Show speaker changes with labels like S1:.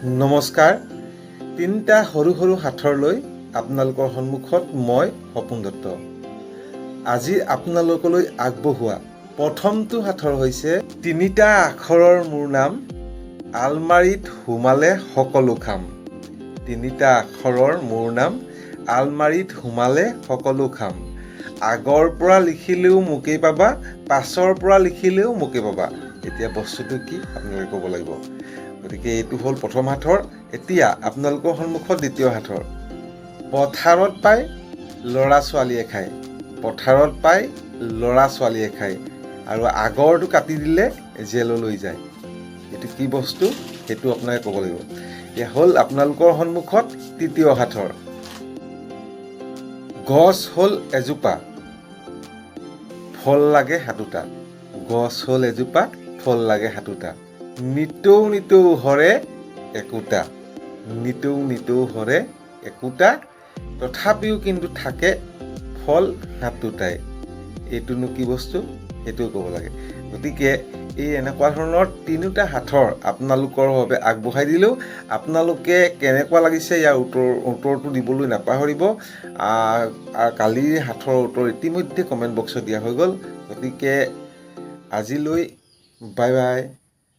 S1: নমস্কাৰ। তিনিটা সৰু সৰু সাঁথৰলৈ আপোনালোকৰ সন্মুখত মই সপোন দত্ত। আজি আপোনালোকলৈ আগবঢ়োৱা প্ৰথমটো সাঁথৰ হৈছে তিনিটা আখৰৰ মোৰ নাম, আলমাৰিত সোমালে সকলো খাম। তিনিটা আখৰৰ মোৰ নাম, আলমাৰিত সোমালে সকলো খাম। আগৰ পৰা লিখিলেও মোকেই পাবা, পাছৰ পৰা লিখিলেও মোকেই পাবা। এতিয়া বস্তুটো কি আপোনালোকে ক'ব লাগিব। গতিকে এইটো হ'ল প্ৰথম সাঁথৰ। এতিয়া আপোনালোকৰ সন্মুখত দ্বিতীয় সাঁথৰ। পথাৰত পায় ল'ৰা ছোৱালীয়ে খায়, পথাৰত পায় ল'ৰা ছোৱালীয়ে খায়, আৰু আগৰটো কাটি দিলে জেললৈ যায়। এইটো কি বস্তু সেইটো আপোনালোকে ক'ব লাগিব। এয়া হ'ল আপোনালোকৰ সন্মুখত তৃতীয় সাঁথৰ। গছ হ'ল এজোপা, ফল লাগে সাতোটা। গছ হ'ল এজোপা, ফল লাগে সাতোটা। নিতৌ নিতৌ হৰে একোটা, নিতৌ নিতৌ হৰে একোটা, তথাপিও কিন্তু থাকে ফল সাতোটাই। এইটোনো কি বস্তু সেইটোও ক'ব লাগে। গতিকে এই এনেকুৱা ধৰণৰ তিনিটা সাঁথৰ আপোনালোকৰ বাবে আগবঢ়াই দিলোঁ। আপোনালোকে কেনেকুৱা লাগিছে ইয়াৰ উত্তৰটো দিবলৈ নাপাহৰিব। কালিৰ সাঁথৰ উত্তৰ ইতিমধ্যে কমেণ্ট বক্সত দিয়া হৈ গ'ল। গতিকে আজিলৈ বাই বাই।